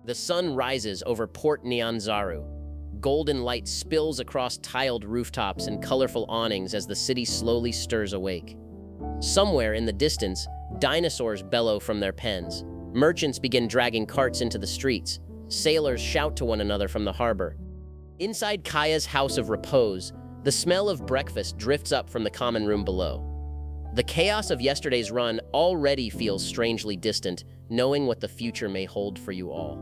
The sun rises over Port Nyanzaru. Golden light spills across tiled rooftops and colorful awnings as the city slowly stirs awake. Somewhere in the distance, dinosaurs bellow from their pens. Merchants begin dragging carts into the streets. Sailors shout to one another from the harbor. Inside Kaya's house of repose, the smell of breakfast drifts up from the common room below. The chaos of yesterday's run already feels strangely distant, knowing what the future may hold for you all.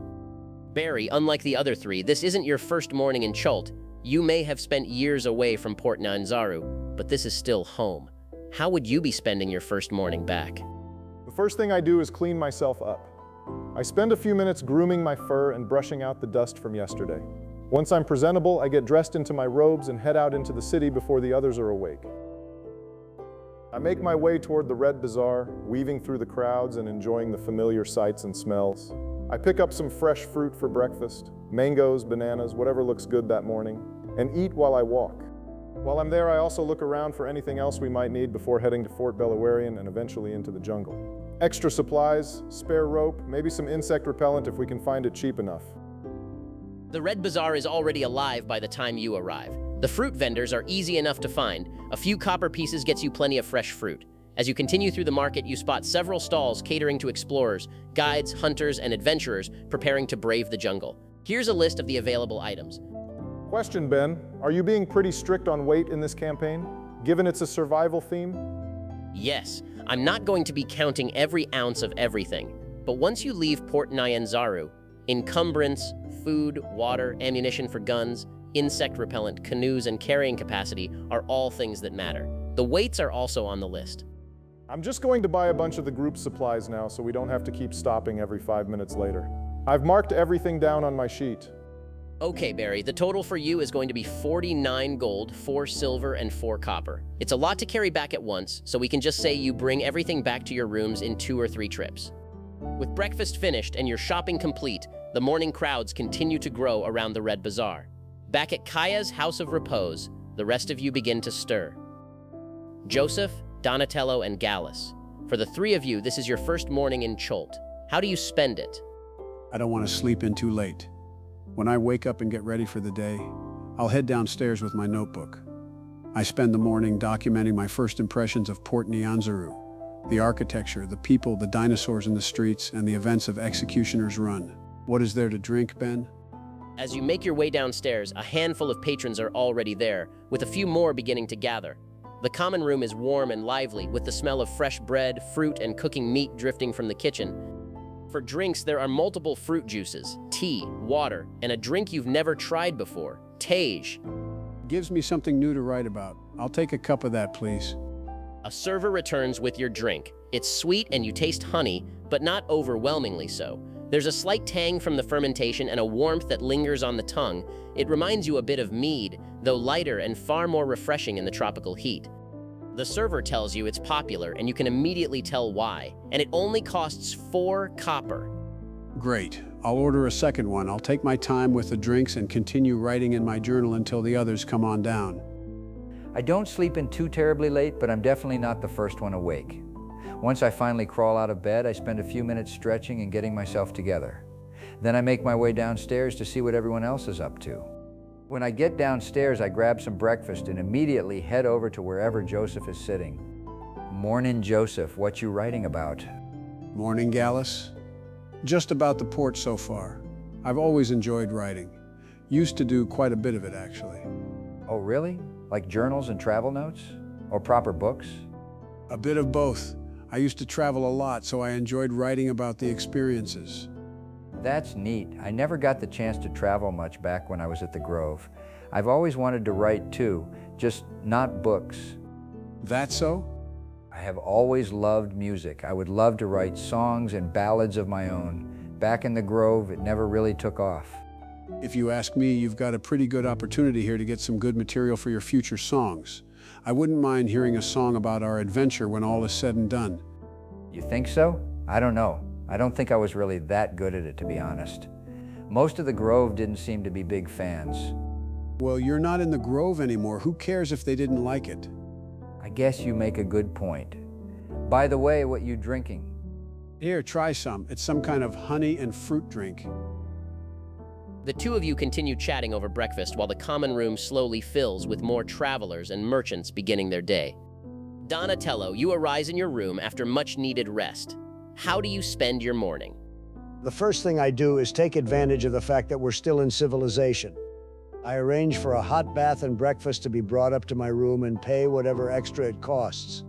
Barry, unlike the other three, this isn't your first morning in Chult. You may have spent years away from Port Nyanzaru, but this is still home. How would you be spending your first morning back? The first thing I do is clean myself up. I spend a few minutes grooming my fur and brushing out the dust from yesterday. Once I'm presentable, I get dressed into my robes and head out into the city before the others are awake. I make my way toward the Red Bazaar, weaving through the crowds and enjoying the familiar sights and smells. I pick up some fresh fruit for breakfast, mangoes, bananas, whatever looks good that morning, and eat while I walk. While I'm there, I also look around for anything else we might need before heading to Fort Beluarian and eventually into the jungle. Extra supplies, spare rope, maybe some insect repellent if we can find it cheap enough. The Red Bazaar is already alive by the time you arrive. The fruit vendors are easy enough to find. A few copper pieces gets you plenty of fresh fruit. As you continue through the market, you spot several stalls catering to explorers, guides, hunters, and adventurers preparing to brave the jungle. Here's a list of the available items. Question, Ben. Are you being pretty strict on weight in this campaign, given it's a survival theme? Yes, I'm not going to be counting every ounce of everything, but once you leave Port Nyanzaru, encumbrance, food, water, ammunition for guns, insect repellent, canoes, and carrying capacity are all things that matter. The weights are also on the list. I'm just going to buy a bunch of the group supplies now so we don't have to keep stopping every 5 minutes later. I've marked everything down on my sheet. Okay, Barry, the total for you is going to be 49 gold, 4 silver, and 4 copper. It's a lot to carry back at once, so we can just say you bring everything back to your rooms in 2 or 3 trips. With breakfast finished and your shopping complete, the morning crowds continue to grow around the Red Bazaar. Back at Kaya's house of repose, the rest of you begin to stir. Joseph, Donatello, and Gallus. For the 3 of you, this is your first morning in Chult. How do you spend it? I don't want to sleep in too late. When I wake up and get ready for the day, I'll head downstairs with my notebook. I spend the morning documenting my first impressions of Port Nyanzaru, the architecture, the people, the dinosaurs in the streets, and the events of Executioner's Run. What is there to drink, Ben? As you make your way downstairs, a handful of patrons are already there, with a few more beginning to gather. The common room is warm and lively, with the smell of fresh bread, fruit, and cooking meat drifting from the kitchen. For drinks, there are multiple fruit juices, tea, water, and a drink you've never tried before, Tage. Gives me something new to write about. I'll take a cup of that, please. A server returns with your drink. It's sweet and you taste honey, but not overwhelmingly so. There's a slight tang from the fermentation and a warmth that lingers on the tongue. It reminds you a bit of mead, though lighter and far more refreshing in the tropical heat. The server tells you it's popular, and you can immediately tell why, and it only costs 4 copper. Great. I'll order a second one. I'll take my time with the drinks and continue writing in my journal until the others come on down. I don't sleep in too terribly late, but I'm definitely not the first one awake. Once I finally crawl out of bed, I spend a few minutes stretching and getting myself together. Then I make my way downstairs to see what everyone else is up to. When I get downstairs, I grab some breakfast and immediately head over to wherever Joseph is sitting. Morning, Joseph. What you writing about? Morning, Gallus. Just about the port so far. I've always enjoyed writing. Used to do quite a bit of it, actually. Oh, really? Like journals and travel notes? Or proper books? A bit of both. I used to travel a lot, so I enjoyed writing about the experiences. That's neat. I never got the chance to travel much back when I was at the Grove. I've always wanted to write too, just not books. That so? I have always loved music. I would love to write songs and ballads of my own. Back in the Grove, it never really took off. If you ask me, you've got a pretty good opportunity here to get some good material for your future songs. I wouldn't mind hearing a song about our adventure when all is said and done. You think so? I don't know. I don't think I was really that good at it, to be honest. Most of the Grove didn't seem to be big fans. Well, you're not in the Grove anymore. Who cares if they didn't like it? I guess you make a good point. By the way, what you drinking? Here, try some. It's some kind of honey and fruit drink. The two of you continue chatting over breakfast while the common room slowly fills with more travelers and merchants beginning their day. Donatello, you arise in your room after much-needed rest. How do you spend your morning? The first thing I do is take advantage of the fact that we're still in civilization. I arrange for a hot bath and breakfast to be brought up to my room and pay whatever extra it costs.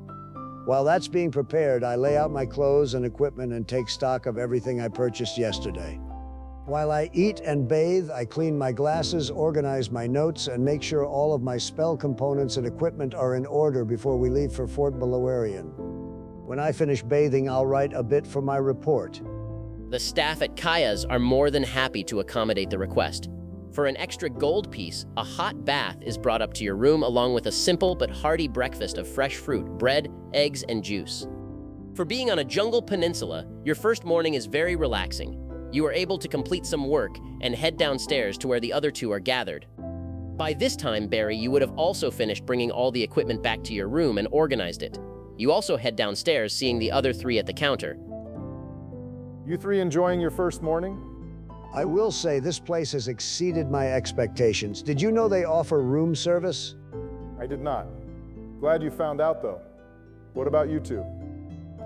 While that's being prepared, I lay out my clothes and equipment and take stock of everything I purchased yesterday. While I eat and bathe, I clean my glasses, organize my notes, and make sure all of my spell components and equipment are in order before we leave for Fort Beluarian. When I finish bathing, I'll write a bit for my report. The staff at Kaya's are more than happy to accommodate the request. For an extra gold piece, a hot bath is brought up to your room along with a simple but hearty breakfast of fresh fruit, bread, eggs, and juice. For being on a jungle peninsula, your first morning is very relaxing. You are able to complete some work and head downstairs to where the other two are gathered. By this time, Barry, you would have also finished bringing all the equipment back to your room and organized it. You also head downstairs, seeing the other three at the counter. You three enjoying your first morning? I will say this place has exceeded my expectations. Did you know they offer room service? I did not. Glad you found out, though. What about you two?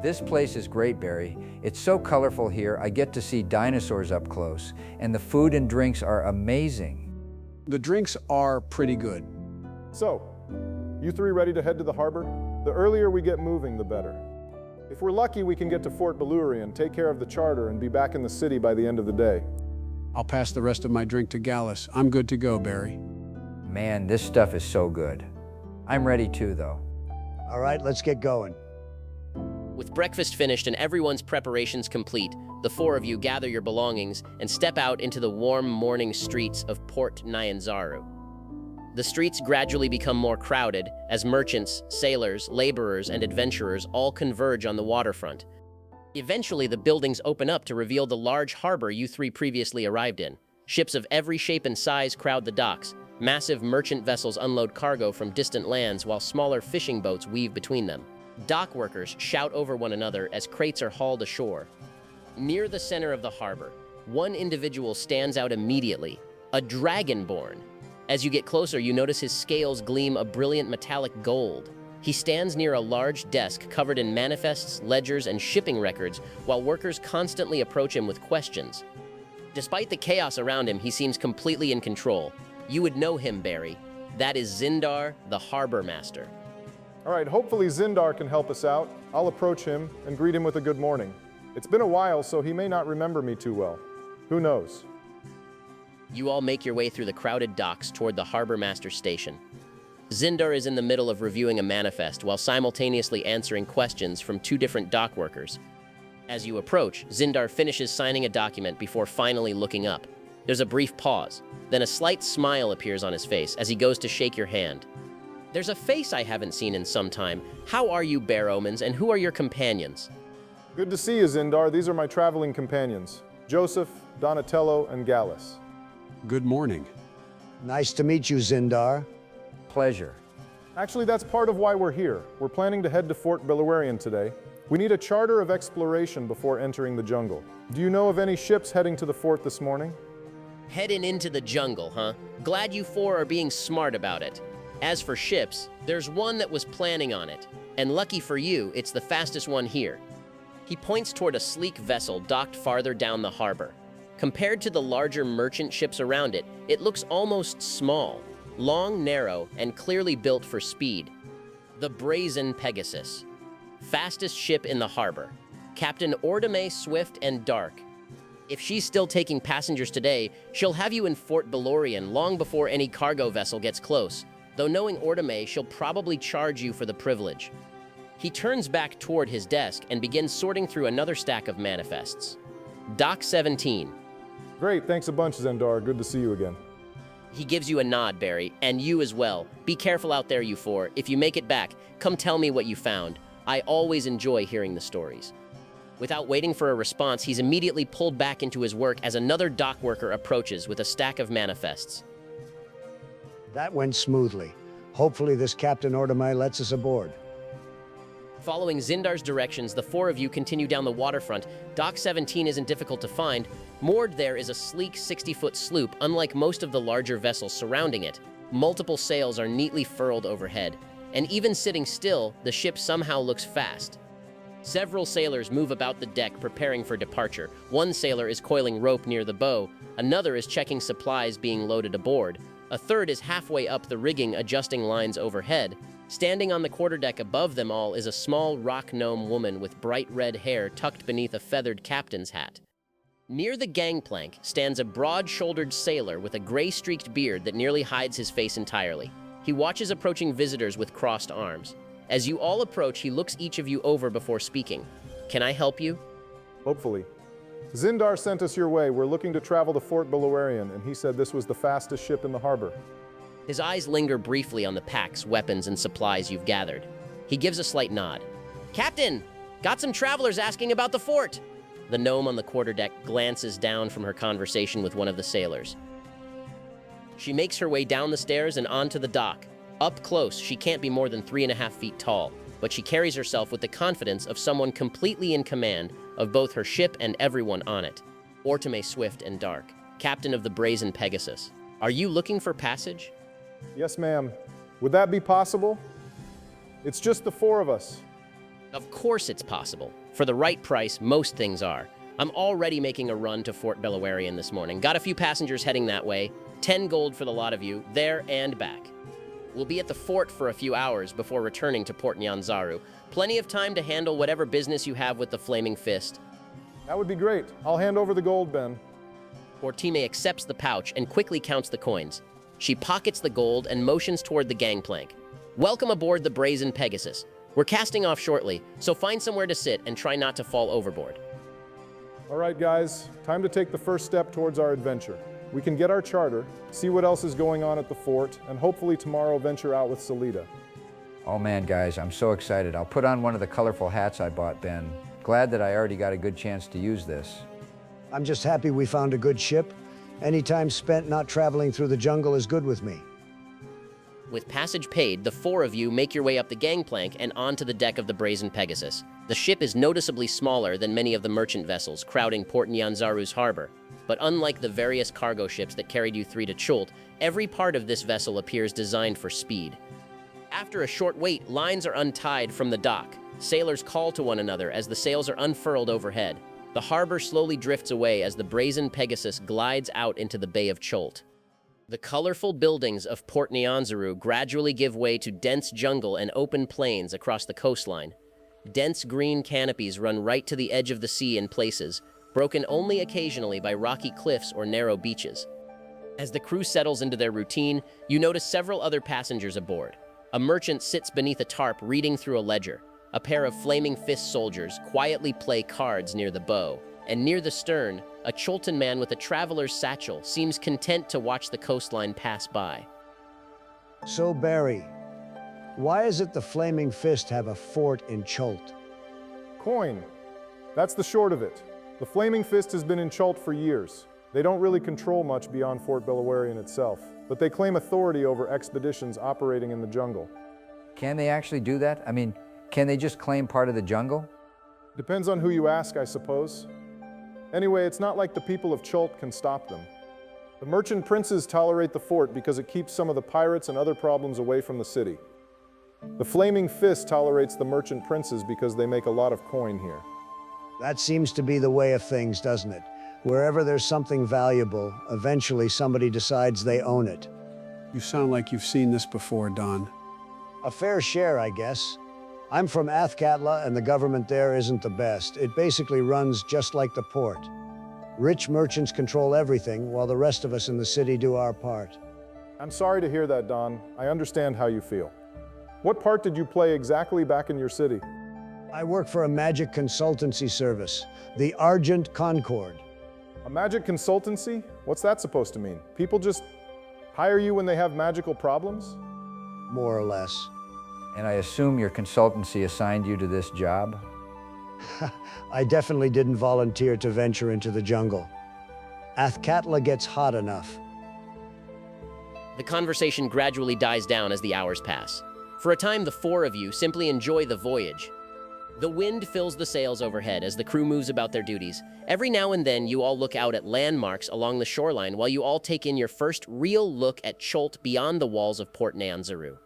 This place is great, Barry. It's so colorful here, I get to see dinosaurs up close, and the food and drinks are amazing. The drinks are pretty good. So, you three ready to head to the harbor? The earlier we get moving, the better. If we're lucky, we can get to Fort Beluarian, take care of the charter, and be back in the city by the end of the day. I'll pass the rest of my drink to Gallus. I'm good to go, Barry. Man, this stuff is so good. I'm ready too, though. All right, let's get going. With breakfast finished and everyone's preparations complete, the four of you gather your belongings and step out into the warm morning streets of Port Nyanzaru. The streets gradually become more crowded as merchants, sailors, laborers, and adventurers all converge on the waterfront. Eventually, the buildings open up to reveal the large harbor you three previously arrived in. Ships of every shape and size crowd the docks. Massive merchant vessels unload cargo from distant lands while smaller fishing boats weave between them. Dock workers shout over one another as crates are hauled ashore. Near the center of the harbor, one individual stands out immediately, a dragonborn. As you get closer, you notice his scales gleam a brilliant metallic gold. He stands near a large desk covered in manifests, ledgers, and shipping records, while workers constantly approach him with questions. Despite the chaos around him, he seems completely in control. You would know him, Barry. That is Zindar, the harbor master. All right, hopefully Zindar can help us out. I'll approach him and greet him with a good morning. It's been a while, so he may not remember me too well. Who knows? You all make your way through the crowded docks toward the harbor master's station. Zindar is in the middle of reviewing a manifest while simultaneously answering questions from two different dock workers. As you approach, Zindar finishes signing a document before finally looking up. There's a brief pause, then a slight smile appears on his face as he goes to shake your hand. There's a face I haven't seen in some time. How are you, Bear Omens, and who are your companions? Good to see you, Zindar. These are my traveling companions, Joseph, Donatello, and Gallus. Good morning. Nice to meet you, Zindar. Pleasure. Actually, that's part of why we're here. We're planning to head to Fort Beluarian today. We need a charter of exploration before entering the jungle. Do you know of any ships heading to the fort this morning? Heading into the jungle, huh? Glad you four are being smart about it. As for ships, there's one that was planning on it, and lucky for you, it's the fastest one here. He points toward a sleek vessel docked farther down the harbor. Compared to the larger merchant ships around it, it looks almost small, long, narrow, and clearly built for speed. The Brazen Pegasus. Fastest ship in the harbor. Captain Ordame Swift and Dark. If she's still taking passengers today, she'll have you in Fort Beluarian long before any cargo vessel gets close. Though knowing Ordame, she'll probably charge you for the privilege. He turns back toward his desk and begins sorting through another stack of manifests. Dock 17. Great, thanks a bunch, Zindar. Good to see you again. He gives you a nod, Barry, and you as well. Be careful out there, you four. If you make it back, come tell me what you found. I always enjoy hearing the stories. Without waiting for a response, he's immediately pulled back into his work as another dock worker approaches with a stack of manifests. That went smoothly. Hopefully this Captain Ordamai lets us aboard. Following Zindar's directions, the four of you continue down the waterfront. Dock 17 isn't difficult to find. Moored there is a sleek 60-foot sloop, unlike most of the larger vessels surrounding it. Multiple sails are neatly furled overhead, and even sitting still, the ship somehow looks fast. Several sailors move about the deck preparing for departure. One sailor is coiling rope near the bow, another is checking supplies being loaded aboard, a third is halfway up the rigging adjusting lines overhead. Standing on the quarterdeck above them all is a small rock gnome woman with bright red hair tucked beneath a feathered captain's hat. Near the gangplank stands a broad-shouldered sailor with a gray-streaked beard that nearly hides his face entirely. He watches approaching visitors with crossed arms. As you all approach, he looks each of you over before speaking. Can I help you? Hopefully. Zindar sent us your way. We're looking to travel to Fort Beluarian, and he said this was the fastest ship in the harbor. His eyes linger briefly on the packs, weapons, and supplies you've gathered. He gives a slight nod. Captain! Got some travelers asking about the fort! The gnome on the quarterdeck glances down from her conversation with one of the sailors. She makes her way down the stairs and onto the dock. Up close, she can't be more than 3.5 feet tall, but she carries herself with the confidence of someone completely in command of both her ship and everyone on it. Ortome Swift and Dark, captain of the Brazen Pegasus. Are you looking for passage? Yes, ma'am. Would that be possible? It's just the four of us. Of course it's possible. For the right price, most things are. I'm already making a run to Fort Beluarian this morning. Got a few passengers heading that way. 10 gold for the lot of you, there and back. We'll be at the fort for a few hours before returning to Port Nyanzaru. Plenty of time to handle whatever business you have with the Flaming Fist. That would be great. I'll hand over the gold, Ben. Ortime accepts the pouch and quickly counts the coins. She pockets the gold and motions toward the gangplank. Welcome aboard the Brazen Pegasus. We're casting off shortly, so find somewhere to sit and try not to fall overboard. All right, guys. Time to take the first step towards our adventure. We can get our charter, see what else is going on at the fort, and hopefully tomorrow venture out with Salida. Oh man, guys, I'm so excited. I'll put on one of the colorful hats I bought, Ben. Glad that I already got a good chance to use this. I'm just happy we found a good ship. Any time spent not traveling through the jungle is good with me. With passage paid, the four of you make your way up the gangplank and onto the deck of the Brazen Pegasus. The ship is noticeably smaller than many of the merchant vessels crowding Port Nyanzaru's harbor. But unlike the various cargo ships that carried you three to Chult, every part of this vessel appears designed for speed. After a short wait, lines are untied from the dock. Sailors call to one another as the sails are unfurled overhead. The harbor slowly drifts away as the Brazen Pegasus glides out into the Bay of Chult. The colorful buildings of Port Nyanzaru gradually give way to dense jungle and open plains across the coastline. Dense green canopies run right to the edge of the sea in places, broken only occasionally by rocky cliffs or narrow beaches. As the crew settles into their routine, you notice several other passengers aboard. A merchant sits beneath a tarp reading through a ledger. A pair of Flaming Fist soldiers quietly play cards near the bow. And near the stern, a Chultan man with a traveler's satchel seems content to watch the coastline pass by. So, Barry, why is it the Flaming Fist have a fort in Chult? Coin. That's the short of it. The Flaming Fist has been in Chult for years. They don't really control much beyond Fort Beluarian itself, but they claim authority over expeditions operating in the jungle. Can they actually do that? I mean, can they just claim part of the jungle? Depends on who you ask, I suppose. Anyway, it's not like the people of Chult can stop them. The merchant princes tolerate the fort because it keeps some of the pirates and other problems away from the city. The Flaming Fist tolerates the merchant princes because they make a lot of coin here. That seems to be the way of things, doesn't it? Wherever there's something valuable, eventually somebody decides they own it. You sound like you've seen this before, Don. A fair share, I guess. I'm from Athkatla, and the government there isn't the best. It basically runs just like the port. Rich merchants control everything, while the rest of us in the city do our part. I'm sorry to hear that, Don. I understand how you feel. What part did you play exactly back in your city? I work for a magic consultancy service, the Argent Concord. A magic consultancy? What's that supposed to mean? People just hire you when they have magical problems? More or less. And I assume your consultancy assigned you to this job? I definitely didn't volunteer to venture into the jungle. Athkatla gets hot enough. The conversation gradually dies down as the hours pass. For a time, the four of you simply enjoy the voyage. The wind fills the sails overhead as the crew moves about their duties. Every now and then, you all look out at landmarks along the shoreline while you all take in your first real look at Chult beyond the walls of Port Nyanzaru.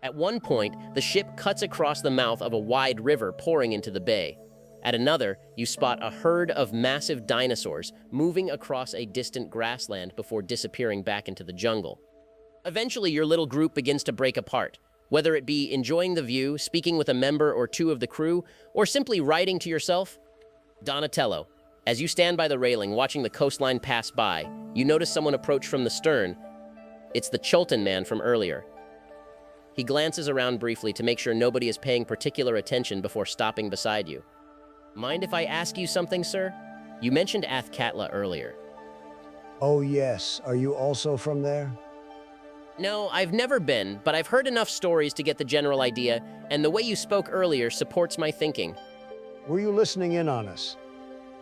At one point, the ship cuts across the mouth of a wide river pouring into the bay. At another, you spot a herd of massive dinosaurs moving across a distant grassland before disappearing back into the jungle. Eventually, your little group begins to break apart, whether it be enjoying the view, speaking with a member or two of the crew, or simply writing to yourself. Donatello, as you stand by the railing watching the coastline pass by, you notice someone approach from the stern. It's the Chultan man from earlier. He glances around briefly to make sure nobody is paying particular attention before stopping beside you. Mind if I ask you something, sir? You mentioned Athkatla earlier. Oh yes, are you also from there? No, I've never been, but I've heard enough stories to get the general idea, and the way you spoke earlier supports my thinking. Were you listening in on us?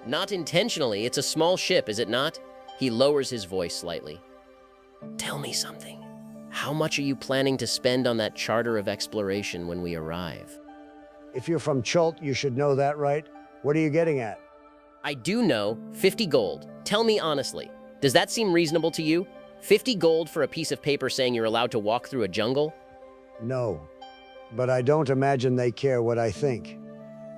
Not intentionally, it's a small ship, is it not? He lowers his voice slightly. Tell me something. How much are you planning to spend on that charter of exploration when we arrive? If you're from Chult, you should know that, right? What are you getting at? I do know 50 gold. Tell me honestly, does that seem reasonable to you? 50 gold for a piece of paper saying you're allowed to walk through a jungle? No, but I don't imagine they care what I think.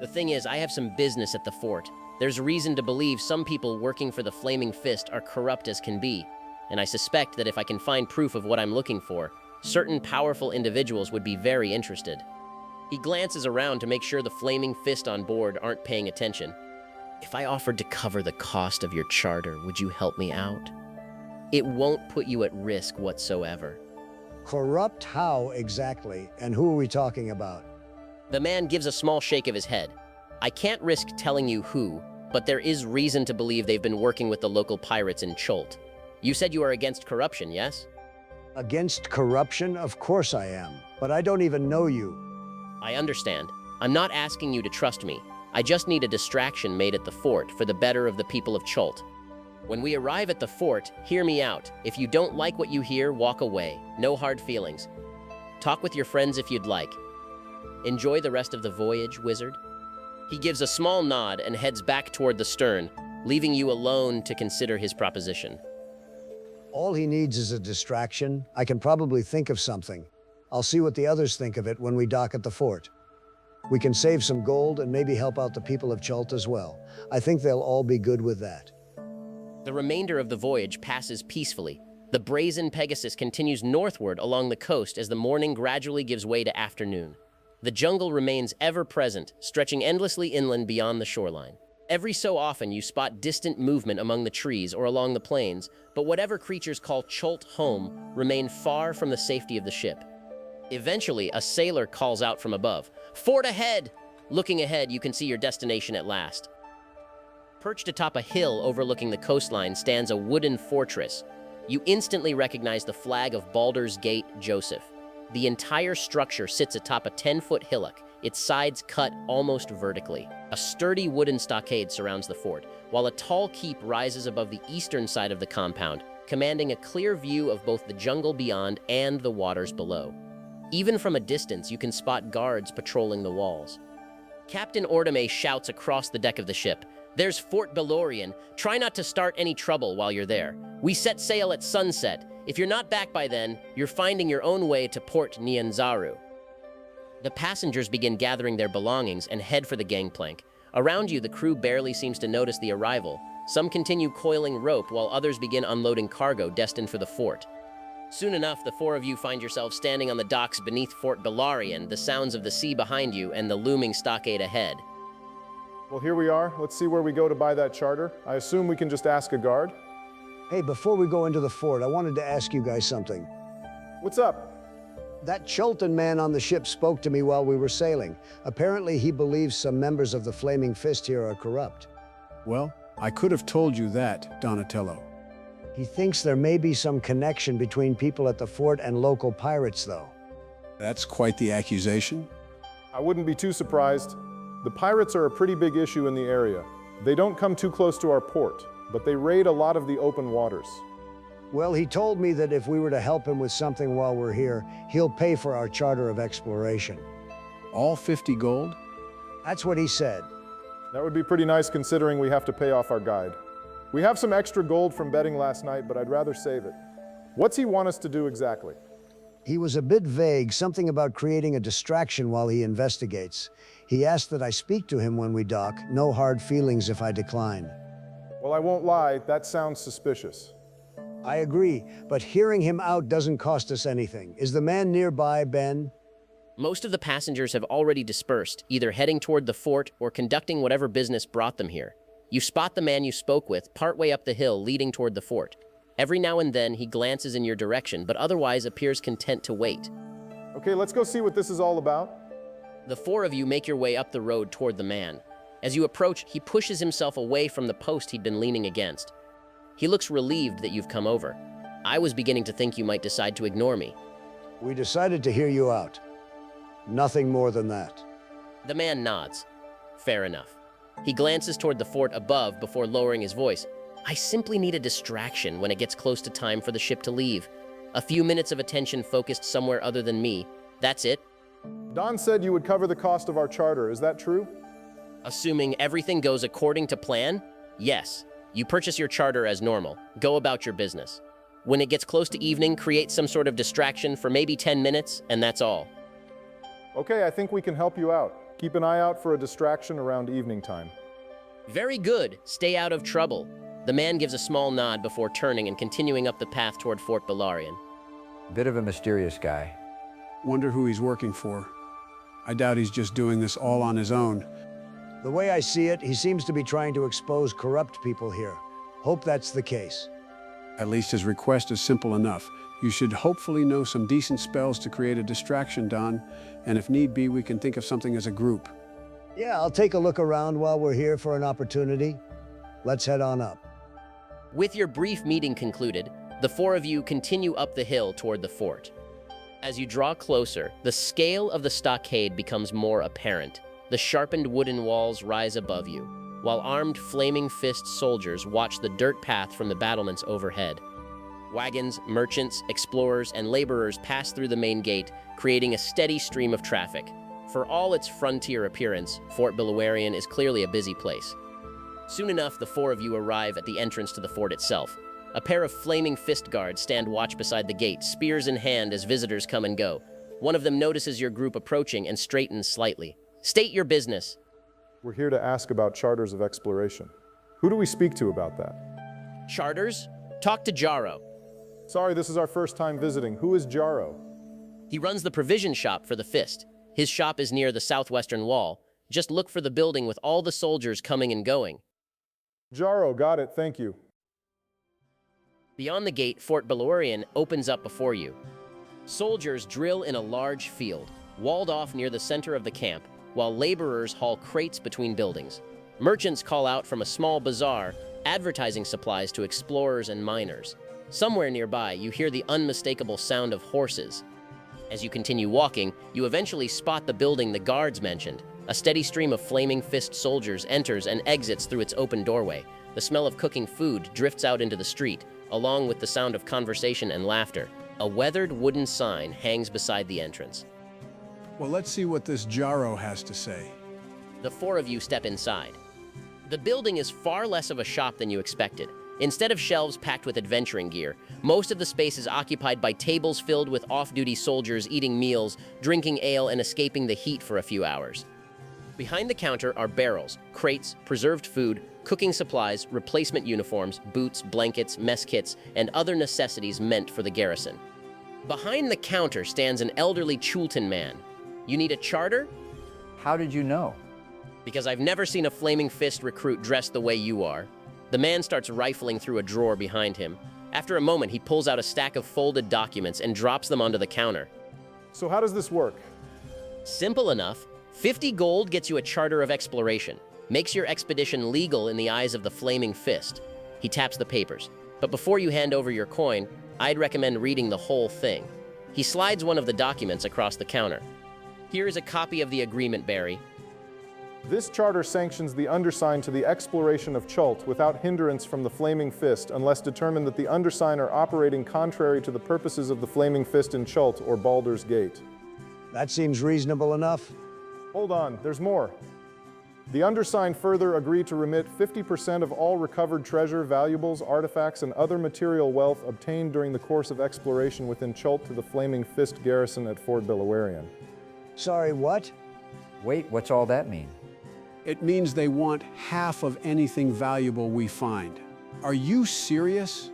The thing is, I have some business at the fort. There's reason to believe some people working for the Flaming Fist are corrupt as can be, and I suspect that if I can find proof of what I'm looking for, certain powerful individuals would be very interested. He glances around to make sure the Flaming Fist on board aren't paying attention. If I offered to cover the cost of your charter, would you help me out? It won't put you at risk whatsoever. Corrupt how exactly, and who are we talking about? The man gives a small shake of his head. I can't risk telling you who, but there is reason to believe they've been working with the local pirates in Chult. You said you are against corruption, yes? Against corruption? Of course I am, but I don't even know you. I understand. I'm not asking you to trust me. I just need a distraction made at the fort for the better of the people of Chult. When we arrive at the fort, hear me out. If you don't like what you hear, walk away. No hard feelings. Talk with your friends if you'd like. Enjoy the rest of the voyage, wizard. He gives a small nod and heads back toward the stern, leaving you alone to consider his proposition. All he needs is a distraction. I can probably think of something. I'll see what the others think of it when we dock at the fort. We can save some gold and maybe help out the people of Chult as well. I think they'll all be good with that. The remainder of the voyage passes peacefully. The brazen Pegasus continues northward along the coast as the morning gradually gives way to afternoon. The jungle remains ever present, stretching endlessly inland beyond the shoreline. Every so often you spot distant movement among the trees or along the plains, but whatever creatures call Chult home remain far from the safety of the ship. Eventually, a sailor calls out from above, "Fort ahead!" Looking ahead, you can see your destination at last. Perched atop a hill overlooking the coastline stands a wooden fortress. You instantly recognize the flag of Baldur's Gate, Joseph. The entire structure sits atop a 10-foot hillock, its sides cut almost vertically. A sturdy wooden stockade surrounds the fort, while a tall keep rises above the eastern side of the compound, commanding a clear view of both the jungle beyond and the waters below. Even from a distance, you can spot guards patrolling the walls. Captain Ordame shouts across the deck of the ship, "There's Fort Beluarian. Try not to start any trouble while you're there. We set sail at sunset. If you're not back by then, you're finding your own way to Port Nyanzaru." The passengers begin gathering their belongings and head for the gangplank. Around you, the crew barely seems to notice the arrival. Some continue coiling rope while others begin unloading cargo destined for the fort. Soon enough, the four of you find yourselves standing on the docks beneath Fort Beluarian, the sounds of the sea behind you and the looming stockade ahead. Well, here we are. Let's see where we go to buy that charter. I assume we can just ask a guard. Hey, before we go into the fort, I wanted to ask you guys something. What's up? That Chultan man on the ship spoke to me while we were sailing. Apparently, he believes some members of the Flaming Fist here are corrupt. Well, I could have told you that, Donatello. He thinks there may be some connection between people at the fort and local pirates, though. That's quite the accusation. I wouldn't be too surprised. The pirates are a pretty big issue in the area. They don't come too close to our port, but they raid a lot of the open waters. Well, he told me that if we were to help him with something while we're here, he'll pay for our charter of exploration. All 50 gold? That's what he said. That would be pretty nice considering we have to pay off our guide. We have some extra gold from betting last night, but I'd rather save it. What's he want us to do exactly? He was a bit vague, something about creating a distraction while he investigates. He asked that I speak to him when we dock. No hard feelings if I decline. Well, I won't lie, that sounds suspicious. I agree, but hearing him out doesn't cost us anything. Is the man nearby, Ben? Most of the passengers have already dispersed, either heading toward the fort or conducting whatever business brought them here. You spot the man you spoke with partway up the hill leading toward the fort. Every now and then he glances in your direction, but otherwise appears content to wait. Okay, let's go see what this is all about. The four of you make your way up the road toward the man. As you approach, he pushes himself away from the post he'd been leaning against. He looks relieved that you've come over. I was beginning to think you might decide to ignore me. We decided to hear you out. Nothing more than that. The man nods. Fair enough. He glances toward the fort above before lowering his voice. I simply need a distraction when it gets close to time for the ship to leave. A few minutes of attention focused somewhere other than me. That's it. Don said you would cover the cost of our charter, is that true? Assuming everything goes according to plan, yes. You purchase your charter as normal. Go about your business. When it gets close to evening, create some sort of distraction for maybe 10 minutes, and that's all. Okay, I think we can help you out. Keep an eye out for a distraction around evening time. Very good. Stay out of trouble. The man gives a small nod before turning and continuing up the path toward Fort Beluarian. Bit of a mysterious guy. Wonder who he's working for. I doubt he's just doing this all on his own. The way I see it, he seems to be trying to expose corrupt people here. Hope that's the case. At least his request is simple enough. You should hopefully know some decent spells to create a distraction, Don, and if need be, we can think of something as a group. Yeah, I'll take a look around while we're here for an opportunity. Let's head on up. With your brief meeting concluded, the four of you continue up the hill toward the fort. As you draw closer, the scale of the stockade becomes more apparent. The sharpened wooden walls rise above you, while armed flaming fist soldiers watch the dirt path from the battlements overhead. Wagons, merchants, explorers, and laborers pass through the main gate, creating a steady stream of traffic. For all its frontier appearance, Fort Beluarian is clearly a busy place. Soon enough, the four of you arrive at the entrance to the fort itself. A pair of flaming fist guards stand watch beside the gate, spears in hand as visitors come and go. One of them notices your group approaching and straightens slightly. State your business. We're here to ask about charters of exploration. Who do we speak to about that? Charters? Talk to Jaro. Sorry, this is our first time visiting. Who is Jaro? He runs the provision shop for the Fist. His shop is near the southwestern wall. Just look for the building with all the soldiers coming and going. Jaro, got it, thank you. Beyond the gate, Fort Beluarian opens up before you. Soldiers drill in a large field, walled off near the center of the camp, while laborers haul crates between buildings. Merchants call out from a small bazaar, advertising supplies to explorers and miners. Somewhere nearby, you hear the unmistakable sound of horses. As you continue walking, you eventually spot the building the guards mentioned. A steady stream of flaming fist soldiers enters and exits through its open doorway. The smell of cooking food drifts out into the street, along with the sound of conversation and laughter. A weathered wooden sign hangs beside the entrance. Well, let's see what this Jaro has to say. The four of you step inside. The building is far less of a shop than you expected. Instead of shelves packed with adventuring gear, most of the space is occupied by tables filled with off-duty soldiers eating meals, drinking ale, and escaping the heat for a few hours. Behind the counter are barrels, crates, preserved food, cooking supplies, replacement uniforms, boots, blankets, mess kits, and other necessities meant for the garrison. Behind the counter stands an elderly Chultan man. You need a charter? How did you know? Because I've never seen a Flaming Fist recruit dressed the way you are. The man starts rifling through a drawer behind him. After a moment, he pulls out a stack of folded documents and drops them onto the counter. So how does this work? Simple enough. 50 gold gets you a charter of exploration. Makes your expedition legal in the eyes of the Flaming Fist. He taps the papers. But before you hand over your coin, I'd recommend reading the whole thing. He slides one of the documents across the counter. Here is a copy of the agreement, Barry. This charter sanctions the undersigned to the exploration of Chult without hindrance from the Flaming Fist unless determined that the undersigned are operating contrary to the purposes of the Flaming Fist in Chult or Baldur's Gate. That seems reasonable enough. Hold on, there's more. The undersigned further agree to remit 50% of all recovered treasure, valuables, artifacts, and other material wealth obtained during the course of exploration within Chult to the Flaming Fist garrison at Fort Beluarian. Sorry, what? Wait, what's all that mean? It means they want half of anything valuable we find. Are you serious?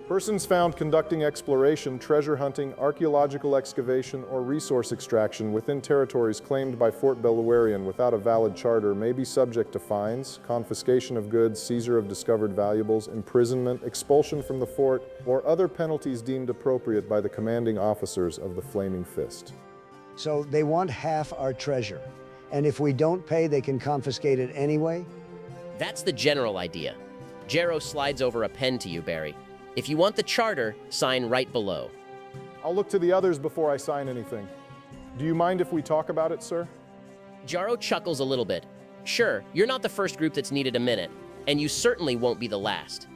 Persons found conducting exploration, treasure hunting, archaeological excavation, or resource extraction within territories claimed by Fort Beluarian without a valid charter may be subject to fines, confiscation of goods, seizure of discovered valuables, imprisonment, expulsion from the fort, or other penalties deemed appropriate by the commanding officers of the Flaming Fist. So they want half our treasure. And if we don't pay, they can confiscate it anyway? That's the general idea. Jarrow slides over a pen to you, Barry. If you want the charter, sign right below. I'll look to the others before I sign anything. Do you mind if we talk about it, sir? Jarrow chuckles a little bit. Sure, you're not the first group that's needed a minute, and you certainly won't be the last.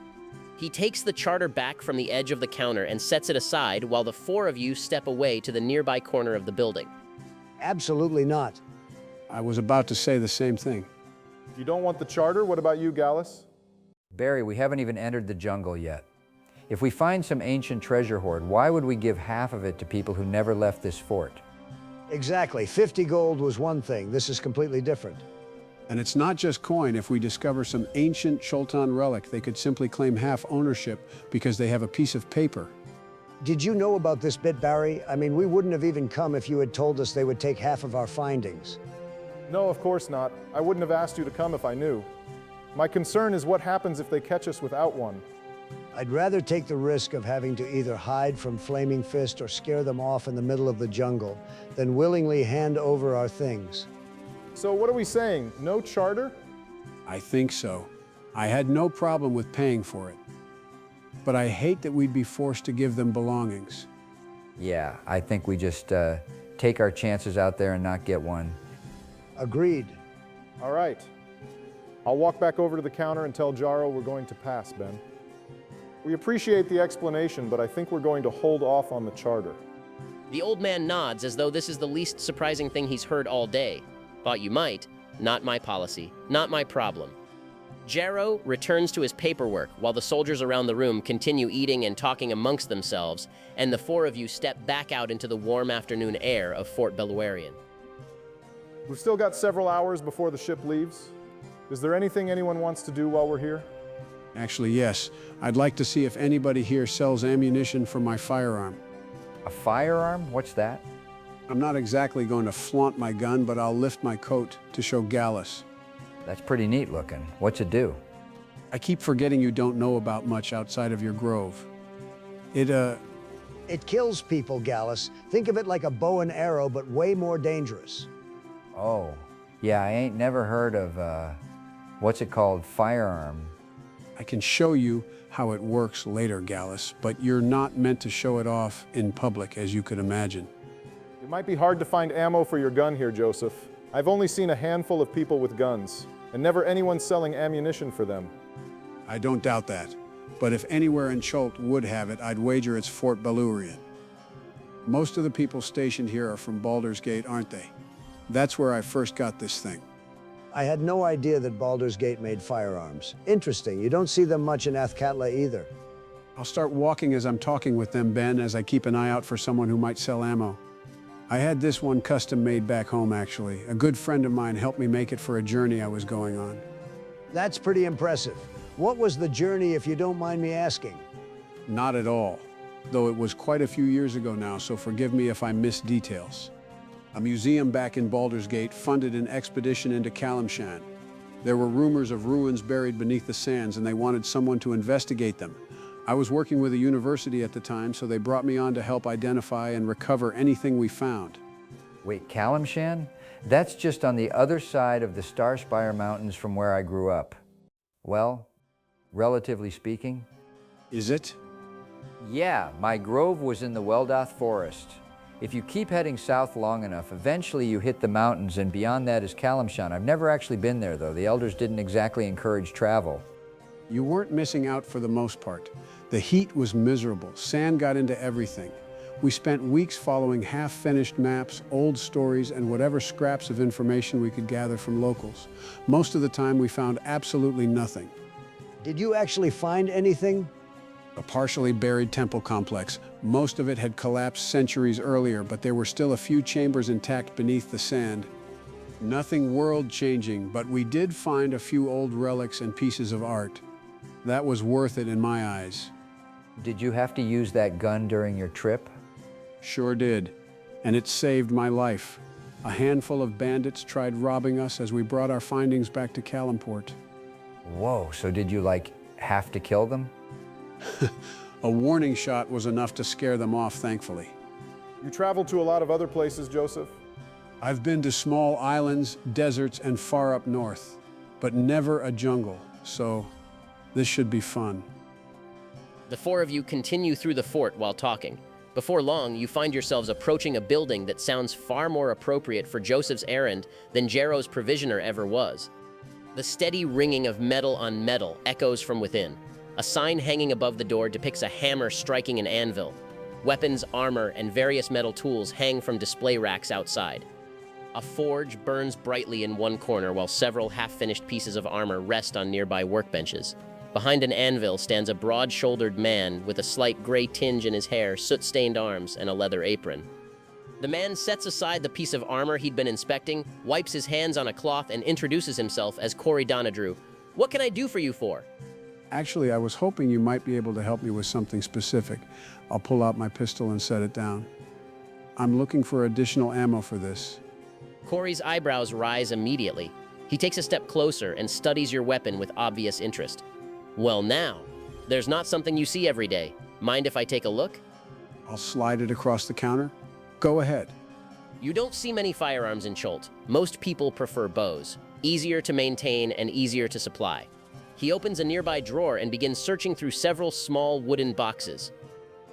He takes the charter back from the edge of the counter and sets it aside while the four of you step away to the nearby corner of the building. Absolutely not. I was about to say the same thing. You don't want the charter? What about you, Gallus? Barry, we haven't even entered the jungle yet. If we find some ancient treasure hoard, why would we give half of it to people who never left this fort? Exactly. 50 gold was one thing. This is completely different. And it's not just coin. If we discover some ancient Chultan relic, they could simply claim half ownership because they have a piece of paper. Did you know about this bit, Barry? I mean, we wouldn't have even come if you had told us they would take half of our findings. No, of course not. I wouldn't have asked you to come if I knew. My concern is what happens if they catch us without one. I'd rather take the risk of having to either hide from Flaming Fist or scare them off in the middle of the jungle than willingly hand over our things. So what are we saying? No charter? I think so. I had no problem with paying for it. But I hate that we'd be forced to give them belongings. Yeah, I think we just take our chances out there and not get one. Agreed. All right. I'll walk back over to the counter and tell Jarrow we're going to pass, Ben. We appreciate the explanation, but I think we're going to hold off on the charter. The old man nods as though this is the least surprising thing he's heard all day. Thought you might. Not my policy. Not my problem. Jarrow returns to his paperwork while the soldiers around the room continue eating and talking amongst themselves, and the four of you step back out into the warm afternoon air of Fort Beluarian. We've still got several hours before the ship leaves. Is there anything anyone wants to do while we're here? Actually, yes. I'd like to see if anybody here sells ammunition for my firearm. A firearm? What's that? I'm not exactly going to flaunt my gun, but I'll lift my coat to show Gallus. That's pretty neat looking. What's it do? I keep forgetting you don't know about much outside of your grove. It kills people, Gallus. Think of it like a bow and arrow, but way more dangerous. Oh, yeah, I ain't never heard of, what's it called, firearm. I can show you how it works later, Gallus, but you're not meant to show it off in public, as you could imagine. It might be hard to find ammo for your gun here, Joseph. I've only seen a handful of people with guns, and never anyone selling ammunition for them. I don't doubt that, but if anywhere in Chult would have it, I'd wager it's Fort Beluarian. Most of the people stationed here are from Baldur's Gate, aren't they? That's where I first got this thing. I had no idea that Baldur's Gate made firearms. Interesting. You don't see them much in Athkatla either. I'll start walking as I'm talking with them, Ben, as I keep an eye out for someone who might sell ammo. I had this one custom made back home, actually. A good friend of mine helped me make it for a journey I was going on. That's pretty impressive. What was the journey, if you don't mind me asking? Not at all, though it was quite a few years ago now, so forgive me if I miss details. A museum back in Baldur's Gate funded an expedition into Kalimshan. There were rumors of ruins buried beneath the sands, and they wanted someone to investigate them. I was working with a university at the time, so they brought me on to help identify and recover anything we found. Wait, Kalimshan? That's just on the other side of the Starspire Mountains from where I grew up. Well, relatively speaking. Is it? Yeah, my grove was in the Weldoth Forest. If you keep heading south long enough, eventually you hit the mountains, and beyond that is Kalimshan. I've never actually been there, though. The elders didn't exactly encourage travel. You weren't missing out for the most part. The heat was miserable. Sand got into everything. We spent weeks following half-finished maps, old stories, and whatever scraps of information we could gather from locals. Most of the time, we found absolutely nothing. Did you actually find anything? A partially buried temple complex. Most of it had collapsed centuries earlier, but there were still a few chambers intact beneath the sand. Nothing world-changing, but we did find a few old relics and pieces of art. That was worth it in my eyes. Did you have to use that gun during your trip? Sure did, and it saved my life. A handful of bandits tried robbing us as we brought our findings back to Kalimport. Whoa, so did you, have to kill them? A warning shot was enough to scare them off, thankfully. You traveled to a lot of other places, Joseph? I've been to small islands, deserts, and far up north, but never a jungle, so this should be fun. The four of you continue through the fort while talking. Before long, you find yourselves approaching a building that sounds far more appropriate for Joseph's errand than Jarrow's provisioner ever was. The steady ringing of metal on metal echoes from within. A sign hanging above the door depicts a hammer striking an anvil. Weapons, armor, and various metal tools hang from display racks outside. A forge burns brightly in one corner while several half-finished pieces of armor rest on nearby workbenches. Behind an anvil stands a broad-shouldered man with a slight gray tinge in his hair, soot-stained arms, and a leather apron. The man sets aside the piece of armor he'd been inspecting, wipes his hands on a cloth, and introduces himself as Corey Donadrew. "What can I do for you for?" Actually, I was hoping you might be able to help me with something specific. I'll pull out my pistol and set it down. I'm looking for additional ammo for this. Corey's eyebrows rise immediately. He takes a step closer and studies your weapon with obvious interest. "Well now, there's not something you see every day. Mind if I take a look?" I'll slide it across the counter. Go ahead. You don't see many firearms in Chult. Most people prefer bows. Easier to maintain and easier to supply. He opens a nearby drawer and begins searching through several small wooden boxes.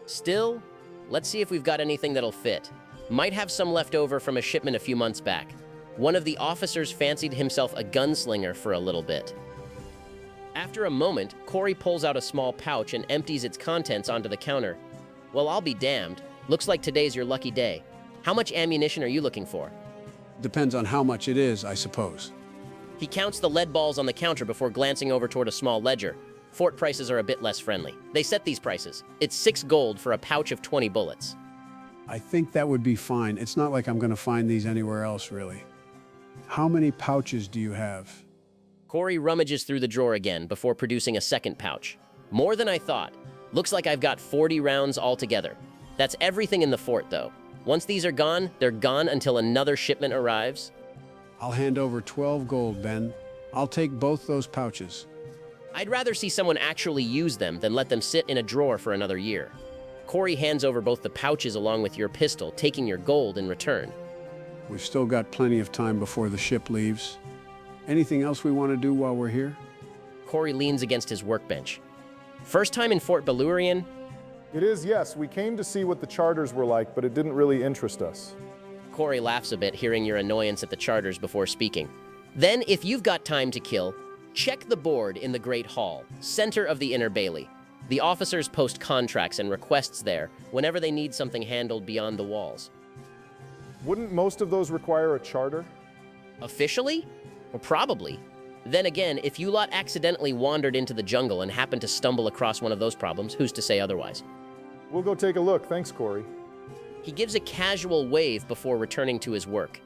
Still, let's see if we've got anything that'll fit. Might have some left over from a shipment a few months back. One of the officers fancied himself a gunslinger for a little bit. After a moment, Corey pulls out a small pouch and empties its contents onto the counter. "Well, I'll be damned. Looks like today's your lucky day. How much ammunition are you looking for?" Depends on how much it is, I suppose. He counts the lead balls on the counter before glancing over toward a small ledger. Fort prices are a bit less friendly. They set these prices. It's 6 gold for a pouch of 20 bullets. I think that would be fine. It's not like I'm going to find these anywhere else, really. How many pouches do you have? Corey rummages through the drawer again before producing a second pouch. "More than I thought. Looks like I've got 40 rounds altogether. That's everything in the fort, though. Once these are gone, they're gone until another shipment arrives." I'll hand over 12 gold, Ben. I'll take both those pouches. "I'd rather see someone actually use them than let them sit in a drawer for another year." Corey hands over both the pouches along with your pistol, taking your gold in return. We've still got plenty of time before the ship leaves. Anything else we want to do while we're here? Corey leans against his workbench. "First time in Fort Beluarian?" It is, yes. We came to see what the charters were like, but it didn't really interest us. Corey laughs a bit, hearing your annoyance at the charters before speaking. "Then, if you've got time to kill, check the board in the Great Hall, center of the Inner Bailey. The officers post contracts and requests there whenever they need something handled beyond the walls." Wouldn't most of those require a charter? "Officially? Well, probably. Then again, if you lot accidentally wandered into the jungle and happened to stumble across one of those problems, who's to say otherwise?" We'll go take a look. Thanks, Corey. He gives a casual wave before returning to his work.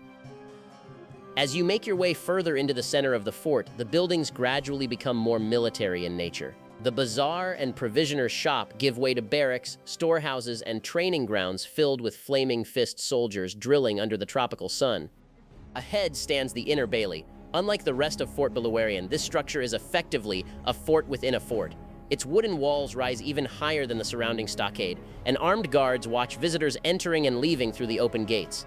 As you make your way further into the center of the fort, the buildings gradually become more military in nature. The bazaar and provisioner's shop give way to barracks, storehouses, and training grounds filled with flaming fist soldiers drilling under the tropical sun. Ahead stands the Inner Bailey. Unlike the rest of Fort Beluarian, this structure is effectively a fort within a fort. Its wooden walls rise even higher than the surrounding stockade, and armed guards watch visitors entering and leaving through the open gates.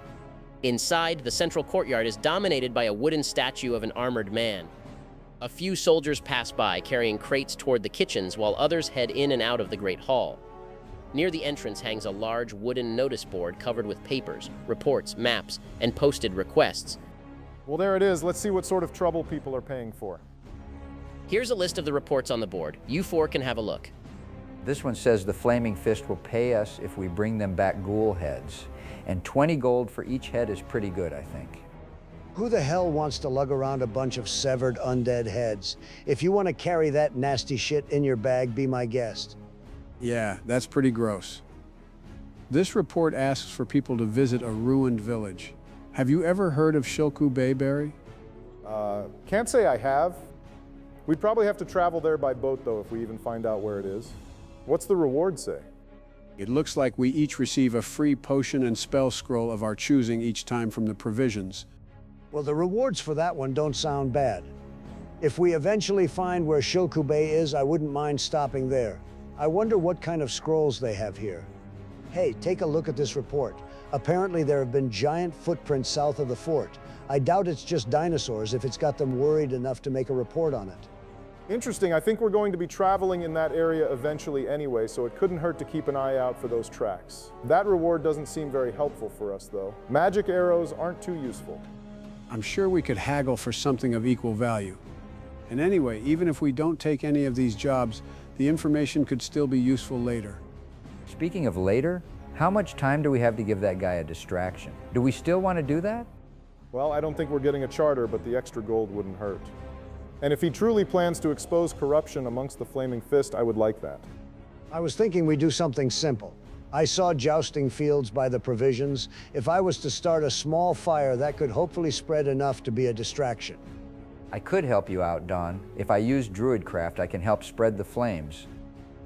Inside, the central courtyard is dominated by a wooden statue of an armored man. A few soldiers pass by, carrying crates toward the kitchens, while others head in and out of the Great Hall. Near the entrance hangs a large wooden notice board covered with papers, reports, maps, and posted requests. Well, there it is. Let's see what sort of trouble people are paying for. Here's a list of the reports on the board. You four can have a look. This one says the Flaming Fist will pay us if we bring them back ghoul heads. And 20 gold for each head is pretty good, I think. Who the hell wants to lug around a bunch of severed undead heads? If you want to carry that nasty shit in your bag, be my guest. Yeah, that's pretty gross. This report asks for people to visit a ruined village. Have you ever heard of Shilku Bay, Barry? Can't say I have. We'd probably have to travel there by boat, though, if we even find out where it is. What's the reward say? It looks like we each receive a free potion and spell scroll of our choosing each time from the provisions. Well, the rewards for that one don't sound bad. If we eventually find where Shilku Bay is, I wouldn't mind stopping there. I wonder what kind of scrolls they have here. Hey, take a look at this report. Apparently there have been giant footprints south of the fort. I doubt it's just dinosaurs if it's got them worried enough to make a report on it. Interesting. I think we're going to be traveling in that area eventually anyway, so it couldn't hurt to keep an eye out for those tracks. That reward doesn't seem very helpful for us, though. Magic arrows aren't too useful. I'm sure we could haggle for something of equal value. And anyway, even if we don't take any of these jobs, the information could still be useful later. Speaking of later, how much time do we have to give that guy a distraction? Do we still want to do that? Well, I don't think we're getting a charter, but the extra gold wouldn't hurt. And if he truly plans to expose corruption amongst the Flaming Fist, I would like that. I was thinking we do something simple. I saw jousting fields by the provisions. If I was to start a small fire, that could hopefully spread enough to be a distraction. I could help you out, Don. If I use Druidcraft, I can help spread the flames.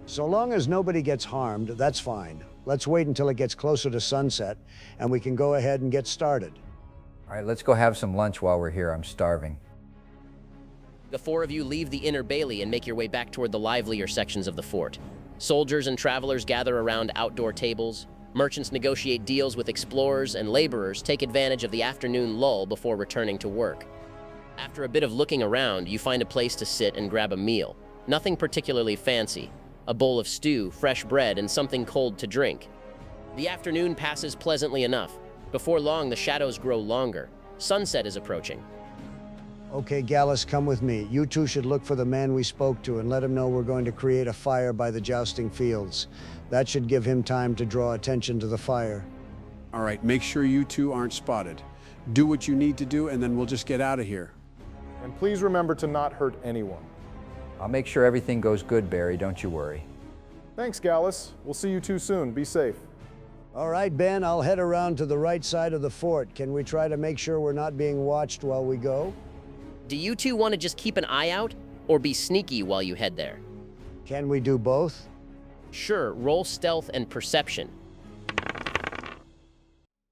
So long as nobody gets harmed, that's fine. Let's wait until it gets closer to sunset, and we can go ahead and get started. All right, let's go have some lunch while we're here. I'm starving. The four of you leave the inner bailey and make your way back toward the livelier sections of the fort. Soldiers and travelers gather around outdoor tables. Merchants negotiate deals with explorers, and laborers take advantage of the afternoon lull before returning to work. After a bit of looking around, you find a place to sit and grab a meal. Nothing particularly fancy. A bowl of stew, fresh bread, and something cold to drink. The afternoon passes pleasantly enough. Before long, the shadows grow longer. Sunset is approaching. Okay, Gallus, come with me. You two should look for the man we spoke to and let him know we're going to create a fire by the jousting fields. That should give him time to draw attention to the fire. All right, make sure you two aren't spotted. Do what you need to do, and then we'll just get out of here. And please remember to not hurt anyone. I'll make sure everything goes good, Barry. Don't you worry. Thanks, Gallus. We'll see you two soon. Be safe. All right, Ben, I'll head around to the right side of the fort. Can we try to make sure we're not being watched while we go? Do you two want to just keep an eye out, or be sneaky while you head there? Can we do both? Sure, roll stealth and perception.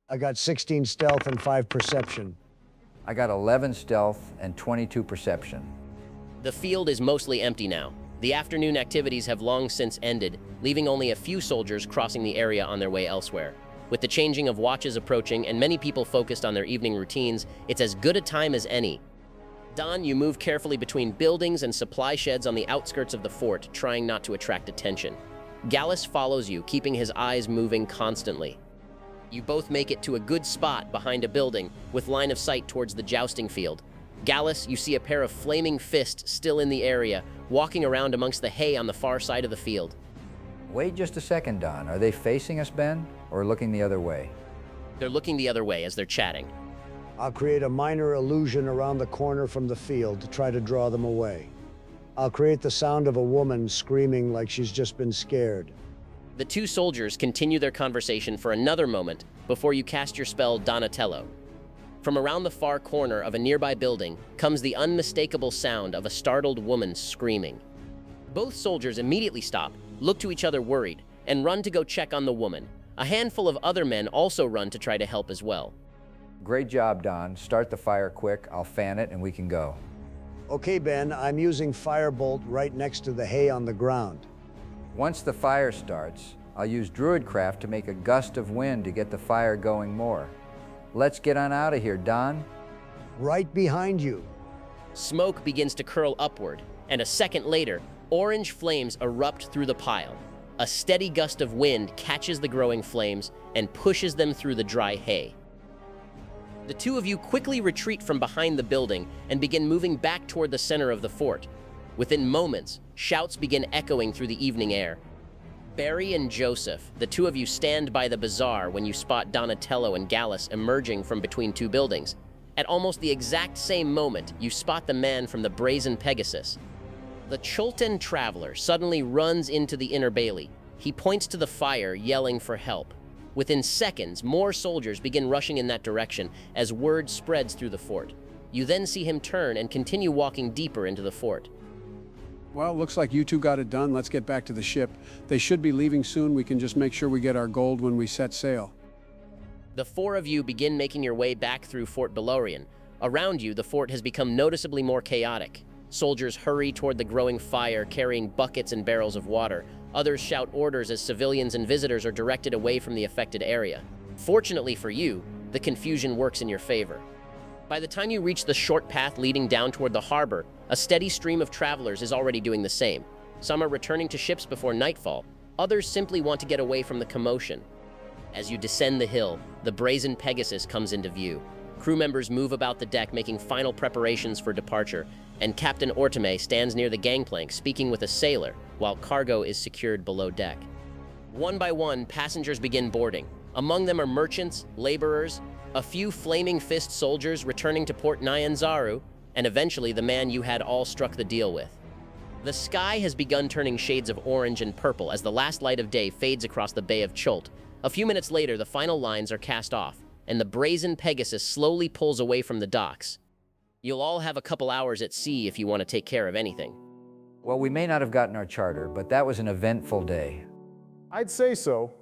I got 16 stealth and 5 perception. I got 11 stealth and 22 perception. The field is mostly empty now. The afternoon activities have long since ended, leaving only a few soldiers crossing the area on their way elsewhere. With the changing of watches approaching and many people focused on their evening routines, it's as good a time as any. Don, you move carefully between buildings and supply sheds on the outskirts of the fort, trying not to attract attention. Gallus follows you, keeping his eyes moving constantly. You both make it to a good spot behind a building, with line of sight towards the jousting field. Gallus, you see a pair of flaming fists still in the area, walking around amongst the hay on the far side of the field. Wait just a second, Don. Are they facing us, Ben, or looking the other way? They're looking the other way as they're chatting. I'll create a minor illusion around the corner from the field to try to draw them away. I'll create the sound of a woman screaming like she's just been scared. The two soldiers continue their conversation for another moment before you cast your spell Donatello. From around the far corner of a nearby building comes the unmistakable sound of a startled woman screaming. Both soldiers immediately stop, look to each other worried, and run to go check on the woman. A handful of other men also run to try to help as well. Great job, Don. Start the fire quick. I'll fan it and we can go. Okay, Ben, I'm using Firebolt right next to the hay on the ground. Once the fire starts, I'll use Druidcraft to make a gust of wind to get the fire going more. Let's get on out of here, Don. Right behind you. Smoke begins to curl upward, and a second later, orange flames erupt through the pile. A steady gust of wind catches the growing flames and pushes them through the dry hay. The two of you quickly retreat from behind the building and begin moving back toward the center of the fort. Within moments, shouts begin echoing through the evening air. Barry and Joseph, the two of you stand by the bazaar when you spot Donatello and Gallus emerging from between two buildings. At almost the exact same moment, you spot the man from the Brazen Pegasus. The Chultan traveler suddenly runs into the inner bailey. He points to the fire, yelling for help. Within seconds, more soldiers begin rushing in that direction as word spreads through the fort. You then see him turn and continue walking deeper into the fort. Well, looks like you two got it done. Let's get back to the ship. They should be leaving soon. We can just make sure we get our gold when we set sail. The four of you begin making your way back through Fort Beluarian. Around you, the fort has become noticeably more chaotic. Soldiers hurry toward the growing fire, carrying buckets and barrels of water. Others shout orders as civilians and visitors are directed away from the affected area. Fortunately for you, the confusion works in your favor. By the time you reach the short path leading down toward the harbor, a steady stream of travelers is already doing the same. Some are returning to ships before nightfall. Others simply want to get away from the commotion. As you descend the hill, the Brazen Pegasus comes into view. Crew members move about the deck, making final preparations for departure, and Captain Orteme stands near the gangplank, speaking with a sailor, while cargo is secured below deck. One by one, passengers begin boarding. Among them are merchants, laborers, a few flaming fist soldiers returning to Port Nyanzaru, and eventually the man you had all struck the deal with. The sky has begun turning shades of orange and purple as the last light of day fades across the Bay of Chult. A few minutes later, the final lines are cast off, and the Brazen Pegasus slowly pulls away from the docks. You'll all have a couple hours at sea if you want to take care of anything. Well, we may not have gotten our charter, but that was an eventful day. I'd say so.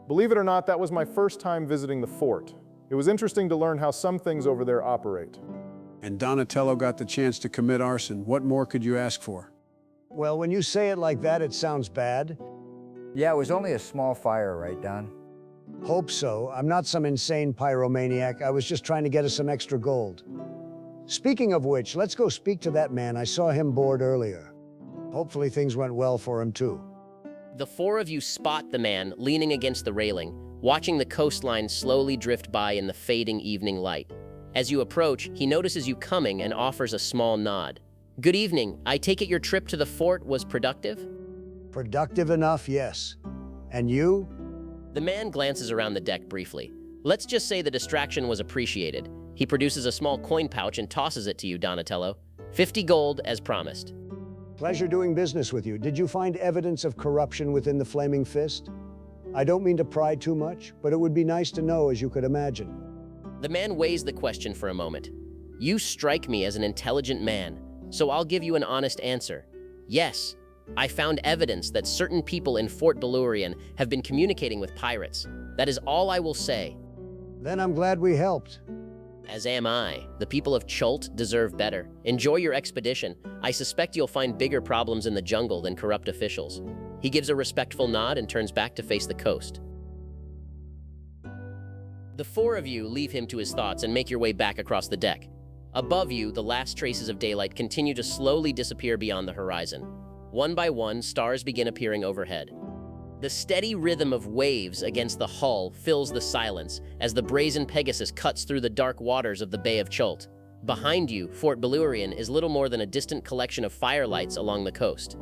Believe it or not, that was my first time visiting the fort. It was interesting to learn how some things over there operate. And Donatello got the chance to commit arson. What more could you ask for? Well, when you say it like that, it sounds bad. Yeah, it was only a small fire, right, Don? Hope so. I'm not some insane pyromaniac. I was just trying to get us some extra gold. Speaking of which, let's go speak to that man. I saw him board earlier. Hopefully things went well for him too. The four of you spot the man leaning against the railing, watching the coastline slowly drift by in the fading evening light. As you approach, he notices you coming and offers a small nod. Good evening. I take it your trip to the fort was productive? Productive enough, yes. And you? The man glances around the deck briefly. Let's just say the distraction was appreciated. He produces a small coin pouch and tosses it to you, Donatello. 50 gold, as promised. Pleasure doing business with you. Did you find evidence of corruption within the Flaming Fist? I don't mean to pry too much, but it would be nice to know, as you could imagine. The man weighs the question for a moment. You strike me as an intelligent man, so I'll give you an honest answer. Yes, I found evidence that certain people in Fort Beluarian have been communicating with pirates. That is all I will say. Then I'm glad we helped. As am I. The people of Chult deserve better. Enjoy your expedition. I suspect you'll find bigger problems in the jungle than corrupt officials. He gives a respectful nod and turns back to face the coast. The four of you leave him to his thoughts and make your way back across the deck. Above you, the last traces of daylight continue to slowly disappear beyond the horizon. One by one, stars begin appearing overhead. The steady rhythm of waves against the hull fills the silence as the Brazen Pegasus cuts through the dark waters of the Bay of Chult. Behind you, Fort Beluarian is little more than a distant collection of firelights along the coast.